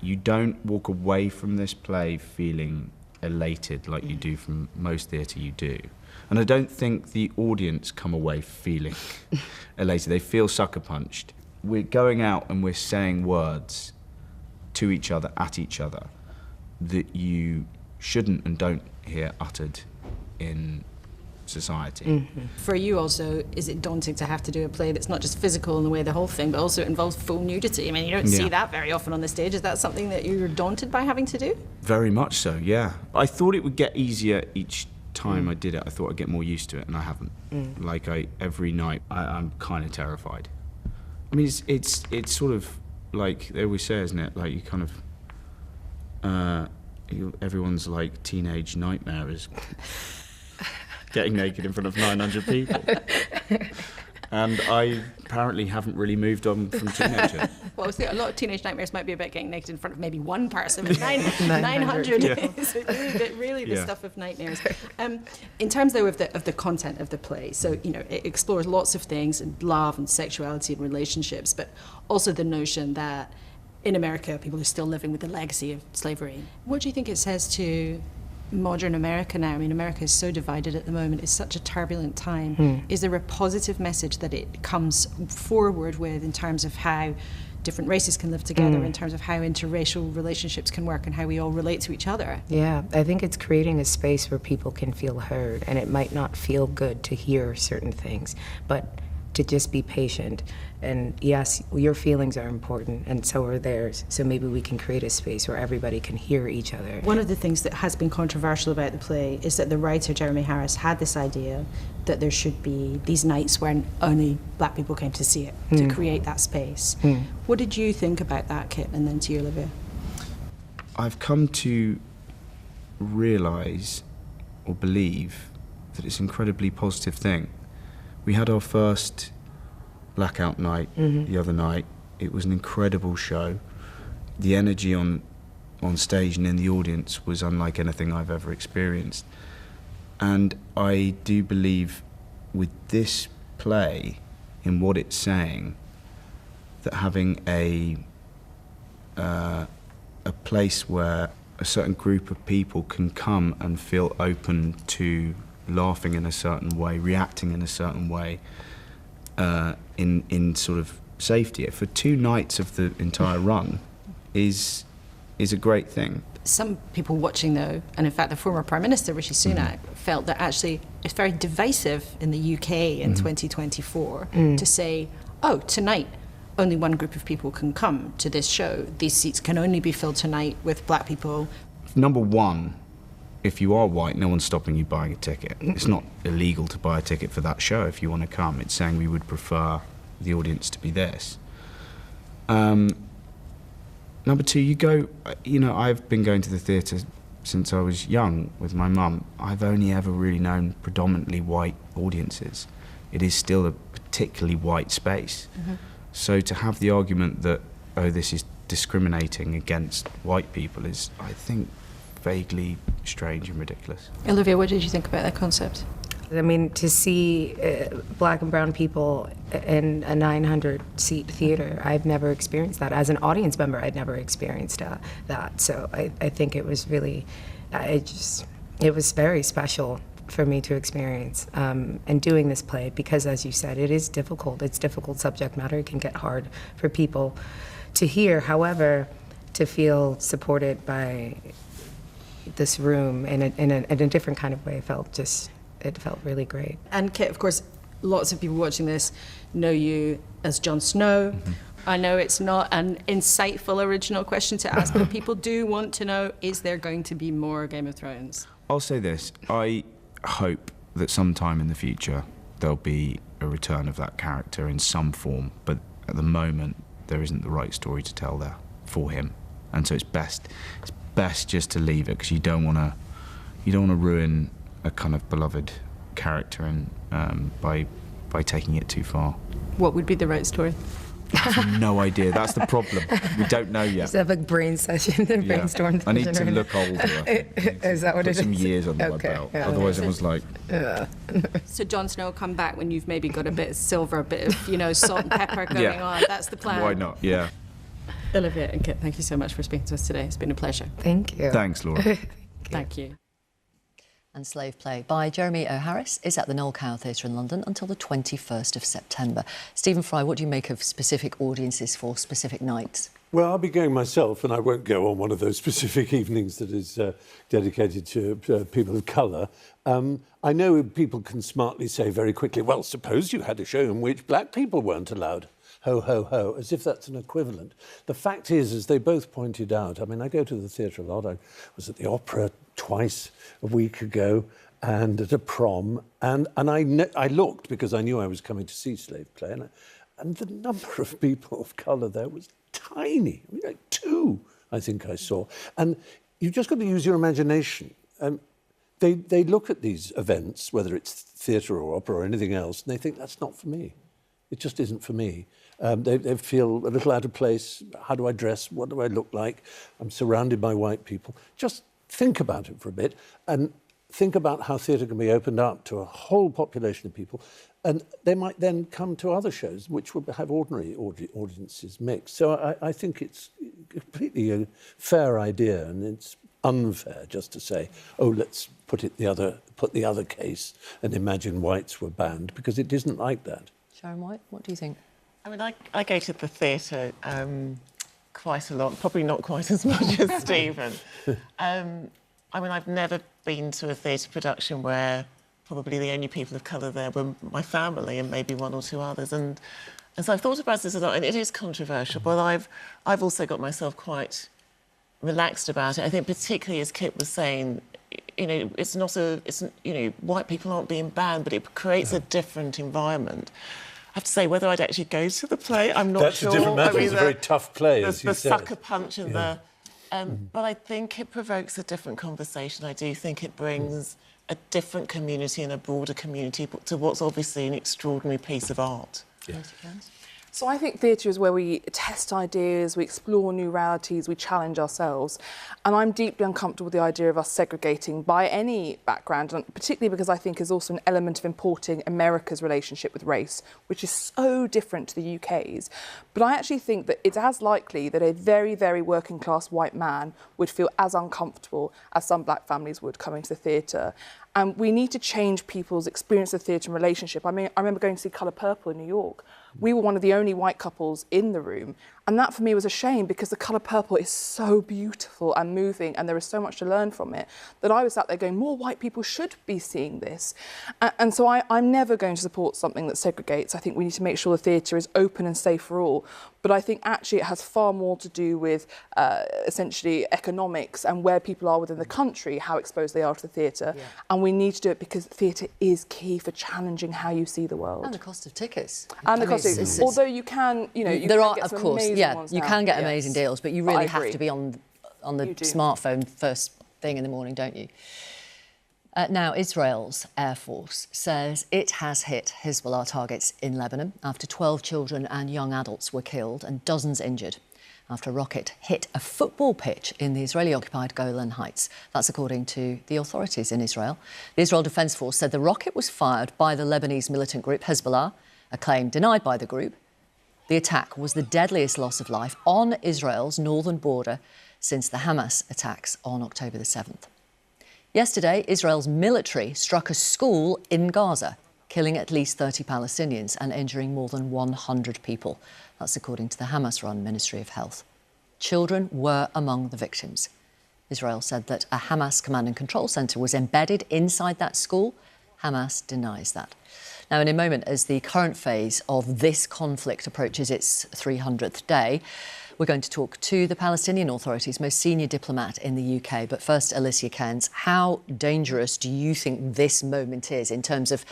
you don't walk away from this play feeling elated like you do from most theatre you do. And I don't think the audience come away feeling elated. They feel sucker punched. We're going out and we're saying words to each other, at each other, that you shouldn't and don't hear uttered in society. For you also, is it daunting to have to do a play that's not just physical in the way the whole thing, but also involves full nudity? I mean, you don't see that very often on the stage. Is that something that you're daunted by having to do? Very much so, yeah. I thought it would get easier each time I did it. I thought I'd get more used to it, and I haven't. Like, every night, I'm kind of terrified. I mean, it's sort of like they always say, isn't it? Like, you kind of... everyone's like teenage nightmare is getting naked in front of 900 people. And I apparently haven't really moved on from teenager. Well, see, a lot of teenage nightmares might be about getting naked in front of maybe one person, but 900 is really the stuff of nightmares. In terms, though, of the content of the play, so, you know, it explores lots of things, and love and sexuality and relationships, but also the notion that in America, people are still living with the legacy of slavery. What do you think it says to modern America now? I mean, America is so divided at the moment. It's such a turbulent time. Is there a positive message that it comes forward with in terms of how different races can live together, in terms of how interracial relationships can work and how we all relate to each other? Yeah, I think it's creating a space where people can feel heard, and it might not feel good to hear certain things, but to just be patient. And yes, your feelings are important, and so are theirs. So maybe we can create a space where everybody can hear each other. One of the things that has been controversial about the play is that the writer, Jeremy Harris, had this idea that there should be these nights when only black people came to see it, to create that space. What did you think about that, Kit, and then to you, Olivia? I've come to realise or believe that it's an incredibly positive thing. We had our first blackout night the other night. It was an incredible show. The energy on stage and in the audience was unlike anything I've ever experienced. And I do believe with this play, in what it's saying, that having a place where a certain group of people can come and feel open to laughing in a certain way, reacting in a certain way, in sort of safety for 2 nights of the entire run is a great thing. Some people watching, though, and in fact the former Prime Minister, Rishi Sunak, felt that actually it's very divisive in the UK in 2024 to say, oh, tonight only one group of people can come to this show. These seats can only be filled tonight with black people. Number one, if you are white, no one's stopping you buying a ticket. It's not illegal to buy a ticket for that show if you want to come. It's saying we would prefer the audience to be this. Number two, I've been going to the theatre since I was young with my mum. I've only ever really known predominantly white audiences. It is still a particularly white space. So to have the argument that, oh, this is discriminating against white people is, I think, vaguely strange and ridiculous. Olivia, what did you think about that concept? I mean, to see black and brown people in a 900-seat theater, I've never experienced that. As an audience member, I'd never experienced that. So I think it was really, it was very special for me to experience. And doing this play, because as you said, it is difficult. It's difficult subject matter. It can get hard for people to hear. However, to feel supported by this room in a different kind of way it felt really great. And Kit, of course, lots of people watching this know you as Jon Snow. I know it's not an insightful original question to ask, but people do want to know, is there going to be more Game of Thrones? I'll say this, I hope that sometime in the future there'll be a return of that character in some form, but at the moment there isn't the right story to tell there for him, and so it's best just to leave it, because you don't want to ruin a kind of beloved character and by taking it too far. What would be the right story? I have no idea. That's the problem. We don't know yet. Just have a brain session and brainstorm. I need to look older. Is that what it is? Put some years under my belt. Yeah. Otherwise, everyone's like. So Jon Snow will come back when you've maybe got a bit of silver, a bit of salt and pepper going on. That's the plan. Why not? Yeah. Olivia and Kit, thank you so much for speaking to us today. It's been a pleasure. Thank you. Thanks, Laura. Thank you. And Slave Play by Jeremy O. Harris is at the Noel Cowell Theatre in London until the 21st of September. Stephen Fry, what do you make of specific audiences for specific nights? Well, I'll be going myself, and I won't go on one of those specific evenings that is dedicated to people of colour. I know people can smartly say very quickly, well, suppose you had a show in which black people weren't allowed. Ho, ho, ho, as if that's an equivalent. The fact is, as they both pointed out, I mean, I go to the theatre a lot. I was at the Opera twice a week ago and at a prom, and I looked because I knew I was coming to see Slave Play, and the number of people of colour there was tiny. I mean, like 2, I think I saw. And you've just got to use your imagination. They look at these events, whether it's theatre or opera or anything else, and they think, that's not for me. It just isn't for me. They feel a little out of place. How do I dress? What do I look like? I'm surrounded by white people. Just think about it for a bit and think about how theatre can be opened up to a whole population of people. And they might then come to other shows which will have ordinary audiences mixed. So I think it's completely a fair idea, and it's unfair just to say, oh, let's put the other case and imagine whites were banned, because it isn't like that. Sharon White, what do you think? I mean, I go to the theatre quite a lot, probably not quite as much as Stephen. I mean, I've never been to a theatre production where probably the only people of colour there were my family and maybe one or two others. And so I've thought about this a lot, and it is controversial, but I've also got myself quite relaxed about it. I think particularly, as Kit was saying, you know, white people aren't being banned, but it creates a different environment. I have to say, whether I'd actually go to the play, I'm not sure. That's a different matter. It's a very tough play, as you said. The sucker punch and but I think it provokes a different conversation. I do think it brings a different community and a broader community to what's obviously an extraordinary piece of art. Yes. So I think theatre is where we test ideas, we explore new realities, we challenge ourselves. And I'm deeply uncomfortable with the idea of us segregating by any background, and particularly because I think is also an element of importing America's relationship with race, which is so different to the UK's. But I actually think that it's as likely that a very, very working class white man would feel as uncomfortable as some black families would coming to the theatre. And we need to change people's experience of theatre and relationship. I mean, I remember going to see Colour Purple in New York. We were one of the only white couples in the room. And that for me was a shame, because the Colour Purple is so beautiful and moving, and there is so much to learn from it, that I was sat there going, more white people should be seeing this. And so I'm never going to support something that segregates. I think we need to make sure the theatre is open and safe for all. But I think actually it has far more to do with essentially economics and where people are within the country, how exposed they are to the theatre. Yeah. And we need to do it because theatre is key for challenging how you see the world. And the cost of tickets. And the cost of tickets. Although you can, you know, you there can are, get of some course, amazing yeah, ones you now. can get amazing deals, but you really have to be on the smartphone first thing in the morning, don't you? Now, Israel's Air Force says it has hit Hezbollah targets in Lebanon after 12 children and young adults were killed and dozens injured after a rocket hit a football pitch in the Israeli-occupied Golan Heights. That's according to the authorities in Israel. The Israel Defense Force said the rocket was fired by the Lebanese militant group Hezbollah, a claim denied by the group. The attack was the deadliest loss of life on Israel's northern border since the Hamas attacks on October the 7th. Yesterday, Israel's military struck a school in Gaza, killing at least 30 Palestinians and injuring more than 100 people. That's according to the Hamas-run Ministry of Health. Children were among the victims. Israel said that a Hamas command and control centre was embedded inside that school. Hamas denies that. Now, in a moment, as the current phase of this conflict approaches its 300th day, we're going to talk to the Palestinian Authority's most senior diplomat in the UK. But first, Alicia Cairns, how dangerous do you think this moment is in terms of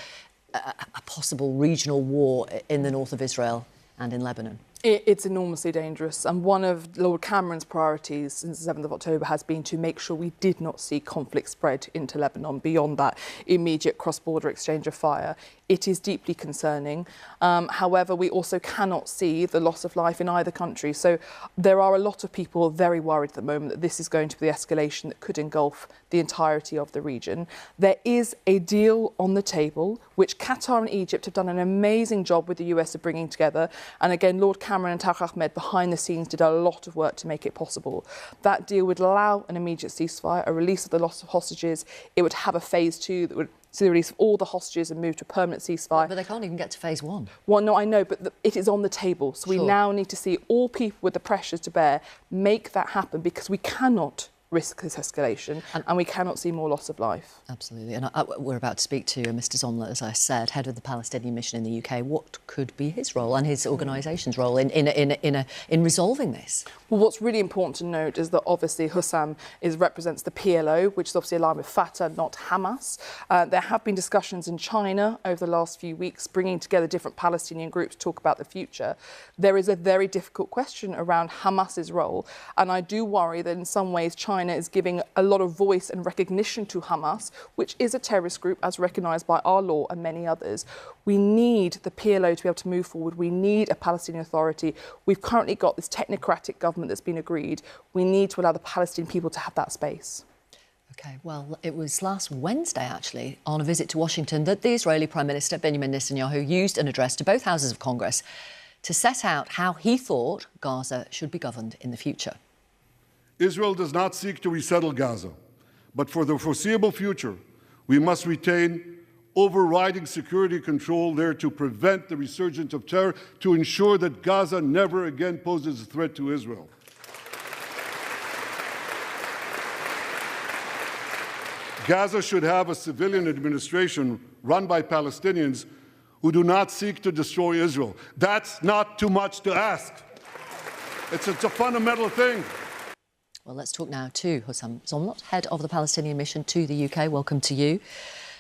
a possible regional war in the north of Israel and in Lebanon? It's enormously dangerous, and one of Lord Cameron's priorities since the 7th of October has been to make sure we did not see conflict spread into Lebanon beyond that immediate cross-border exchange of fire. It is deeply concerning. However, we also cannot see the loss of life in either country. So there are a lot of people very worried at the moment that this is going to be the escalation that could engulf the entirety of the region. There is a deal on the table, which Qatar and Egypt have done an amazing job with the US of bringing together. And again, Lord Cameron and Tariq Ahmed behind the scenes did a lot of work to make it possible. That deal would allow an immediate ceasefire, a release of the loss of hostages. It would have a phase 2 that would see the release of all the hostages and move to a permanent ceasefire. But they can't even get to phase 1. Well, no, I know, but it is on the table. So we now need to see all people with the pressures to bear make that happen, because we cannot risk this escalation and we cannot see more loss of life. Absolutely. And we're about to speak to Mr Zomlot, as I said, head of the Palestinian mission in the UK. What could be his role and his organisation's role in resolving this? Well, what's really important to note is that obviously Husam represents the PLO, which is obviously aligned with Fatah, not Hamas. There have been discussions in China over the last few weeks, bringing together different Palestinian groups to talk about the future. There is a very difficult question around Hamas's role, and I do worry that in some ways China China is giving a lot of voice and recognition to Hamas, which is a terrorist group as recognised by our law and many others. We need the PLO to be able to move forward. We need a Palestinian Authority. We've currently got this technocratic government that's been agreed. We need to allow the Palestinian people to have that space. OK, well, it was last Wednesday, actually, on a visit to Washington, that the Israeli Prime Minister Benjamin Netanyahu used an address to both houses of Congress to set out how he thought Gaza should be governed in the future. Israel does not seek to resettle Gaza, but for the foreseeable future, we must retain overriding security control there to prevent the resurgence of terror, to ensure that Gaza never again poses a threat to Israel. Gaza should have a civilian administration run by Palestinians who do not seek to destroy Israel. That's not too much to ask. It's a fundamental thing. Well, let's talk now to Husam Zomlot, head of the Palestinian mission to the UK. Welcome to you.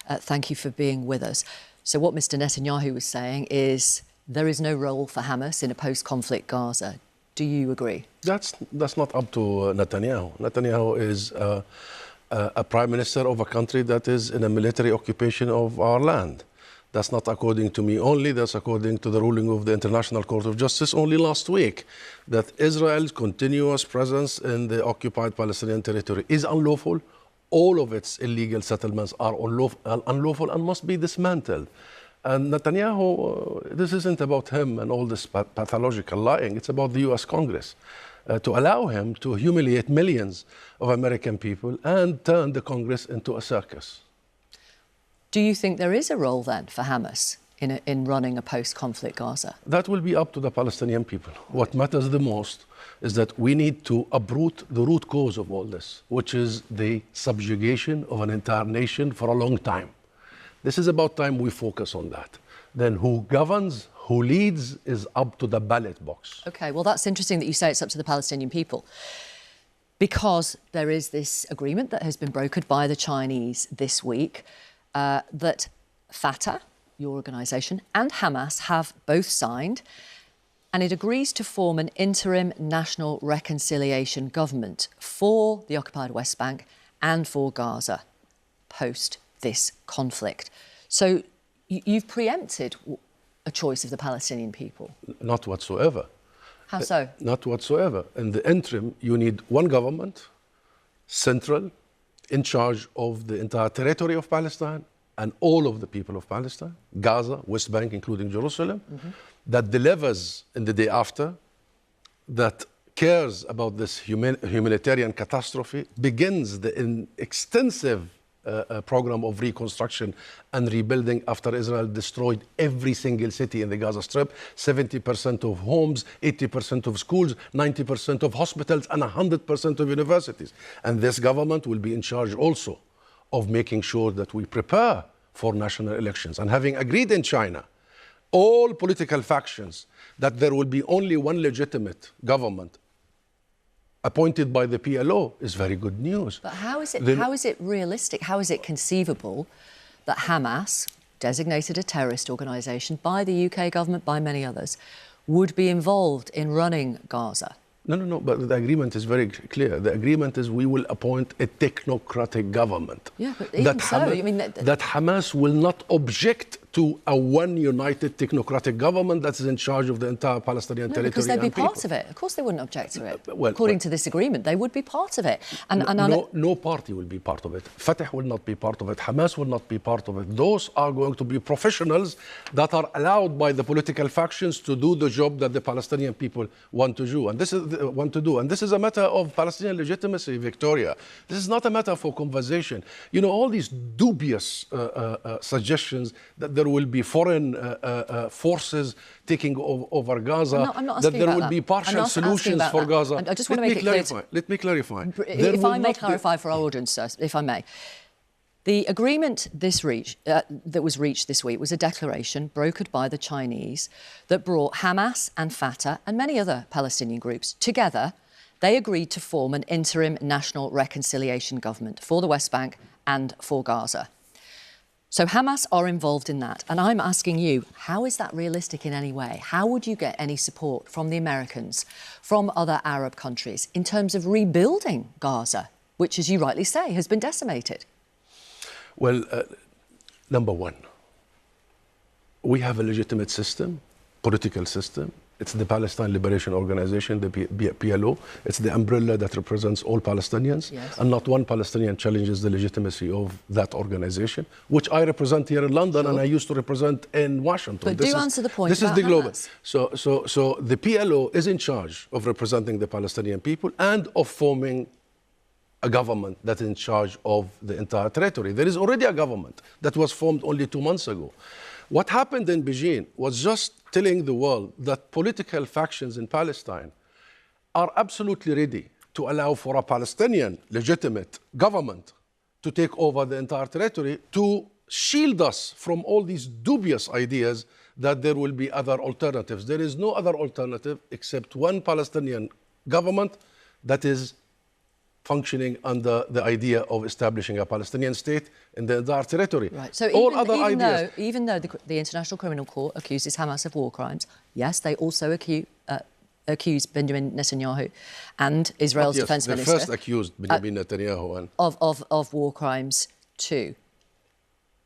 Thank you for being with us. So what Mr Netanyahu was saying is there is no role for Hamas in a post-conflict Gaza. Do you agree? That's not up to Netanyahu. Netanyahu is a prime minister of a country that is in a military occupation of our land. That's not according to me only, that's according to the ruling of the International Court of Justice only last week, that Israel's continuous presence in the occupied Palestinian territory is unlawful. All of its illegal settlements are unlawful and must be dismantled. And Netanyahu, this isn't about him and all this pathological lying, it's about the US Congress. To allow him to humiliate millions of American people and turn the Congress into a circus. Do you think there is a role then for Hamas in running a post-conflict Gaza? That will be up to the Palestinian people. What matters the most is that we need to uproot the root cause of all this, which is the subjugation of an entire nation for a long time. This is about time we focus on that. Then who governs, who leads is up to the ballot box. OK, well, that's interesting that you say it's up to the Palestinian people, because there is this agreement that has been brokered by the Chinese this week that Fatah, your organisation, and Hamas have both signed, and it agrees to form an interim national reconciliation government for the occupied West Bank and for Gaza post this conflict. So you've preempted a choice of the Palestinian people? Not whatsoever. How so? Not whatsoever. In the interim, you need one government, central, in charge of the entire territory of Palestine and all of the people of Palestine, Gaza, West Bank, including Jerusalem, that delivers in the day after, that cares about this humanitarian catastrophe, begins the extensive program of reconstruction and rebuilding after Israel destroyed every single city in the Gaza Strip, 70% of homes, 80% of schools, 90% of hospitals, and 100% of universities. And this government will be in charge also of making sure that we prepare for national elections. And having agreed in China, all political factions, that there will be only one legitimate government appointed by the PLO is very good news. But how is it realistic, how is it conceivable that Hamas, designated a terrorist organisation by the UK government, by many others, would be involved in running Gaza? No, but the agreement is very clear. The agreement is we will appoint a technocratic government. Yeah, but even so, I mean... That Hamas will not object to a one united technocratic government that is in charge of the entire Palestinian territory. Because they'd be people. part of it. Of course they wouldn't object to it. Well, according to this agreement, they would be part of it. No party will be part of it. Fatah will not be part of it. Hamas will not be part of it. Those are going to be professionals that are allowed by the political factions to do the job that the Palestinian people want to do. And this is a matter of Palestinian legitimacy, Victoria. This is not a matter for conversation. You know, all these dubious suggestions that there will be foreign forces taking over Gaza, that there will be partial solutions for Gaza. I just want to make it clear. Let me clarify. If I may clarify for our audience, sir, if I may. The agreement that was reached this week was a declaration brokered by the Chinese that brought Hamas and Fatah and many other Palestinian groups together. They agreed to form an interim national reconciliation government for the West Bank and for Gaza. So Hamas are involved in that. And I'm asking you, how is that realistic in any way? How would you get any support from the Americans, from other Arab countries, in terms of rebuilding Gaza which, as you rightly say, has been decimated? Well, number one, we have a legitimate system, political system. It's the Palestine Liberation Organization, the PLO. It's the umbrella that represents all Palestinians. Yes. And not one Palestinian challenges the legitimacy of that organization, which I represent here in London and I used to represent in Washington. But answer the point This is about the global. Hamas. So the PLO is in charge of representing the Palestinian people and of forming a government that is in charge of the entire territory. There is already a government that was formed only 2 months ago. What happened in Beijing was just telling the world that political factions in Palestine are absolutely ready to allow for a Palestinian legitimate government to take over the entire territory to shield us from all these dubious ideas that there will be other alternatives. There is no other alternative except one Palestinian government that is functioning under the idea of establishing a Palestinian state in the entire territory. Right. So even though the International Criminal Court accuses Hamas of war crimes, yes, they also accuse Benjamin Netanyahu and Israel's defense minister. They first accused Benjamin Netanyahu of war crimes too.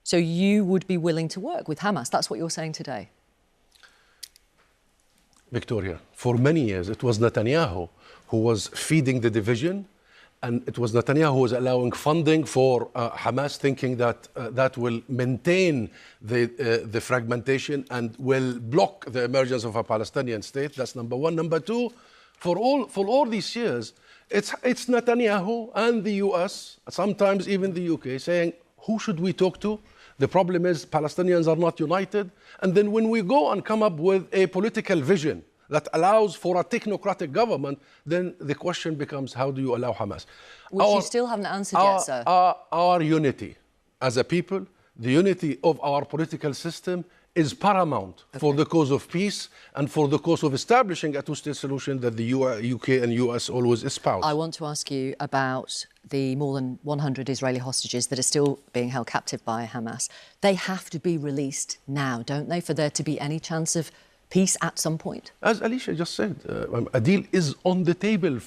So you would be willing to work with Hamas? That's what you're saying today? Victoria, for many years it was Netanyahu who was feeding the division, and it was Netanyahu who was allowing funding for Hamas, thinking that that will maintain the fragmentation and will block the emergence of a Palestinian state. That's number one. Number two, for all these years, it's Netanyahu and the US, sometimes even the UK, saying, who should we talk to? The problem is Palestinians are not united. And then when we go and come up with a political vision that allows for a technocratic government, then the question becomes, how do you allow Hamas? Which you still haven't answered yet, sir. Our unity as a people, the unity of our political system is paramount for the cause of peace and for the cause of establishing a two-state solution that the UK and US always espouse. I want to ask you about the more than 100 Israeli hostages that are still being held captive by Hamas. They have to be released now, don't they, for there to be any chance of peace at some point? As Alicia just said, a deal is on the table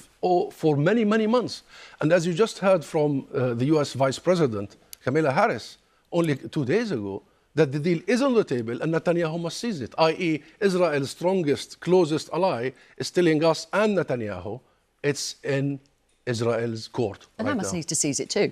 for many, many months. And as you just heard from the US Vice President, Kamala Harris, only 2 days ago, that the deal is on the table and Netanyahu must seize it, i.e. Israel's strongest, closest ally is telling us and Netanyahu it's in Israel's court. And Hamas needs to seize it too.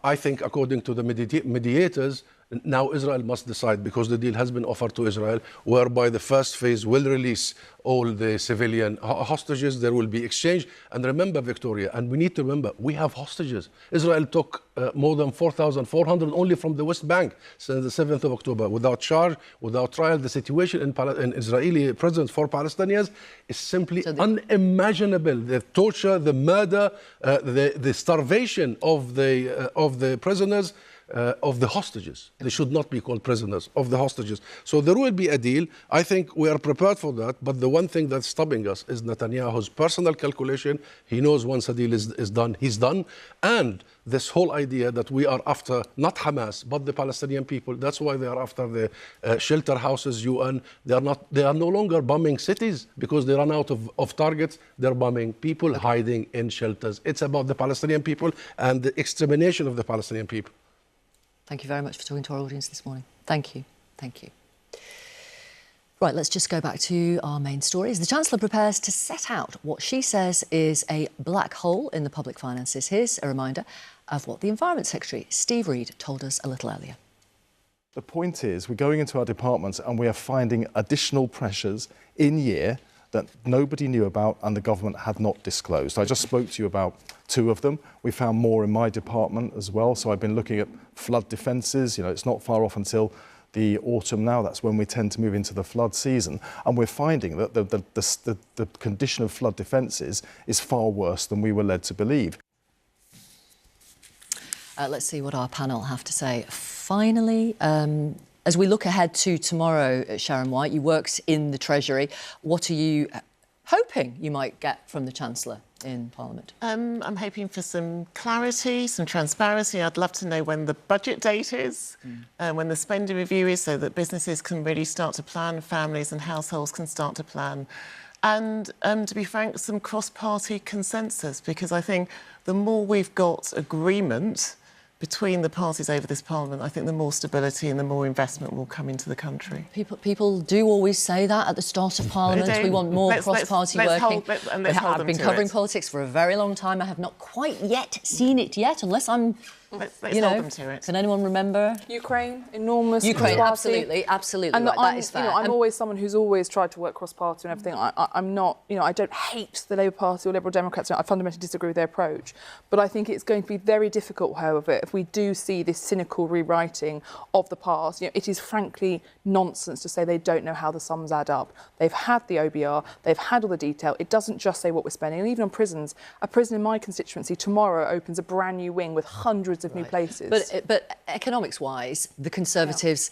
I think, according to the mediators, now Israel must decide, because the deal has been offered to Israel, whereby the first phase will release all the civilian hostages. There will be exchange. And remember, Victoria, and we need to remember, we have hostages. Israel took more than 4,400 only from the West Bank since the 7th of October, without charge, without trial. The situation in Israeli prisons for Palestinians is simply unimaginable. The torture, the murder, the starvation of the prisoners, of the hostages. They should not be called prisoners, of the hostages. So there will be a deal. I think we are prepared for that. But the one thing that's stopping us is Netanyahu's personal calculation. He knows once a deal is done, he's done. And this whole idea that we are after not Hamas, but the Palestinian people. That's why they are after the shelter houses, UN. They are no longer bombing cities because they run out of targets. They're bombing people hiding in shelters. It's about the Palestinian people and the extermination of the Palestinian people. Thank you very much for talking to our audience this morning. Thank you. Thank you. Right, let's just go back to our main stories. The Chancellor prepares to set out what she says is a black hole in the public finances. Here's a reminder of what the Environment Secretary, Steve Reed, told us a little earlier. The point is, we're going into our departments and we are finding additional pressures in year that nobody knew about and the government had not disclosed. I just spoke to you about 2 of them. We found more in my department as well. So I've been looking at flood defences. You know, it's not far off until the autumn now. That's when we tend to move into the flood season. And we're finding that the condition of flood defences is far worse than we were led to believe. Let's see what our panel have to say. Finally, as we look ahead to tomorrow, Sharon White, you worked in the Treasury. What are you hoping you might get from the Chancellor in Parliament? I'm hoping for some clarity, some transparency. I'd love to know when the budget date is, when the spending review is, so that businesses can really start to plan, families and households can start to plan. And to be frank, some cross-party consensus, because I think the more we've got agreement between the parties over this Parliament, I think the more stability and the more investment will come into the country. People do always say that at the start of Parliament. We want more cross-party working. I've been covering politics for a very long time. I have not quite yet seen it yet, unless I'm... Let's hold them to it. Can anyone remember? Ukraine, enormous. Ukraine, absolutely. And right, that is fair. I'm always someone who's always tried to work cross-party and everything. I'm not, I don't hate the Labour Party or Liberal Democrats. I fundamentally disagree with their approach. But I think it's going to be very difficult, however, if we do see this cynical rewriting of the past. It is frankly nonsense to say they don't know how the sums add up. They've had the OBR, they've had all the detail. It doesn't just say what we're spending. And even on prisons, a prison in my constituency tomorrow opens a brand new wing with hundreds of new places. But economics-wise, the Conservatives,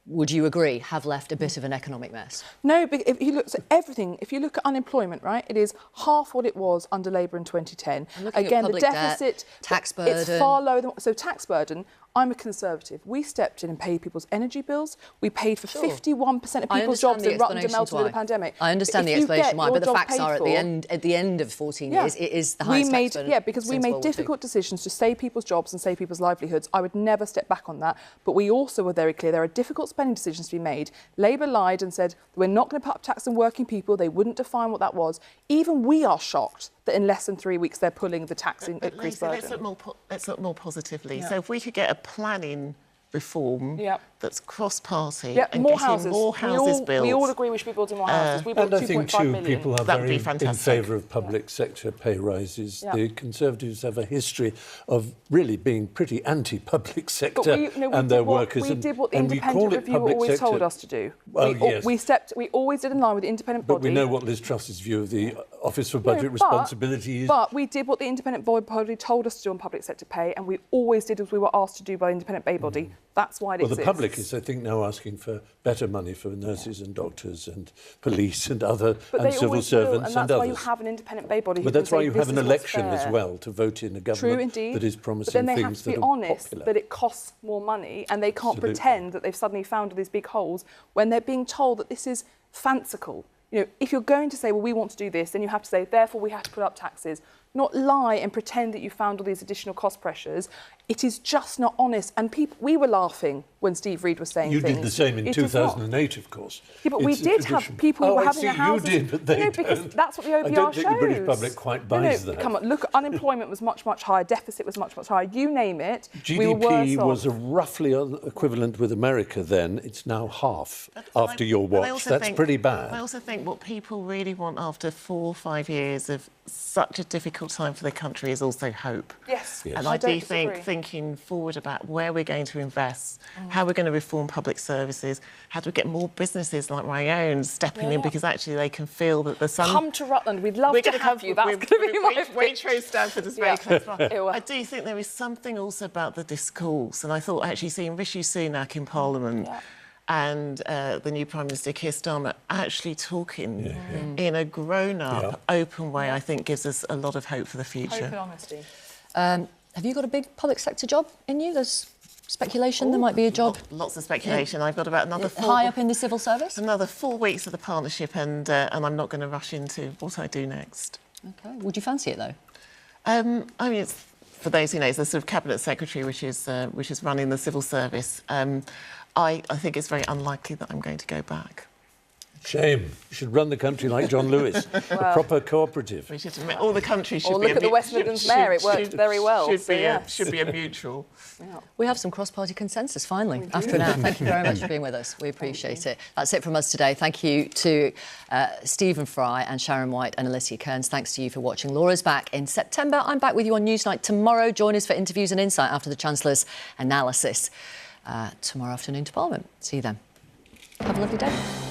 would you agree, have left a bit of an economic mess? No, but if you look at everything, if you look at unemployment, right, it is half what it was under Labour in 2010. Again, the deficit, debt, tax burden. It's far lower than... So tax burden, I'm a Conservative. We stepped in and paid people's energy bills. We paid for 51% of people's jobs that Rutland melted in the pandemic. I understand the explanation why, but the facts are at the end of 14 years, it is the highest tax burden. Yeah, because we made difficult decisions to save people's jobs and save people's livelihoods. I would never step back on that. But we also were very clear there are difficult spending decisions to be made. Labour lied and said we're not going to put up tax on working people. They wouldn't define what that was. Even we are shocked that in less than 3 weeks they're pulling the tax increase burden. Let's look more positively. So if we could get a planning reform that's cross-party and more getting houses. more houses built. We all agree we should be building more houses. We built 2.5 million. And I think, too, people are very in favour of public sector pay rises. The Conservatives have a history of really being pretty anti-public sector and their workers. We did what the independent review always told us to do. We always did in line with the independent body. But we know what Liz Truss's view of the Office for Budget Responsibility is. But we did what the independent body told us to do on public sector pay, and we always did as we were asked to do by the independent body. That's why it exists. Well, the public is, I think, now asking for better money for nurses and doctors and police and other and civil servants and others. And that's why you have an independent bay body. But that's why you have an election as well to vote in a government that is promising things that are popular. But then they have to be honest that it costs more money, and they can't pretend that they've suddenly found all these big holes when they're being told that this is fanciful. If you're going to say, well, we want to do this, then you have to say, therefore, we have to put up taxes. Not lie and pretend that you found all these additional cost pressures. It is just not honest. And we were laughing when Steve Reid was saying things. You did the same in 2008, of course. Yeah, but we did have people who were having their houses... you did, but they because that's what the OBR shows. I don't think the British public quite buys that. Come on, look, unemployment was much, much higher. Deficit was much, much higher. You name it, GDP we were worse off. was roughly equivalent with America then. It's now half after your watch. That's pretty bad. I also think what people really want after 4 or 5 years of such a difficult time for the country is also hope. Yes. And I do think thinking forward about where we're going to invest, how we're going to reform public services, how do we get more businesses like my own stepping in because actually they can feel that the sun... Come to Rutland, we'd love to have you. That's going to be my Waitrose Stanford is very close by. I do think there is something also about the discourse, and I thought actually seeing Rishi Sunak in Parliament and the new Prime Minister Keir Starmer actually talking in a grown-up, open way, I think gives us a lot of hope for the future. Hope and honesty. Have you got a big public sector job in you? There's speculation there might be a job. Lots of speculation. I've got about another high up in the civil service. Another 4 weeks of the partnership, and I'm not going to rush into what I do next. Okay. Would you fancy it though? I mean, it's, for those who know, it's the sort of cabinet secretary which is running the civil service. I think it's very unlikely that I'm going to go back. Shame. You should run the country like John Lewis, a proper cooperative. We should admit, all the country should be... Or look at the West Midlands Mayor, it worked very well. Should be a mutual. We have some cross-party consensus, finally, after an hour. Thank you very much for being with us. We appreciate it. That's it from us today. Thank you to Stephen Fry and Sharon White and Alicia Kearns. Thanks to you for watching. Laura's back in September. I'm back with you on Newsnight tomorrow. Join us for interviews and insight after the Chancellor's analysis tomorrow afternoon to Parliament. See you then. Have a lovely day.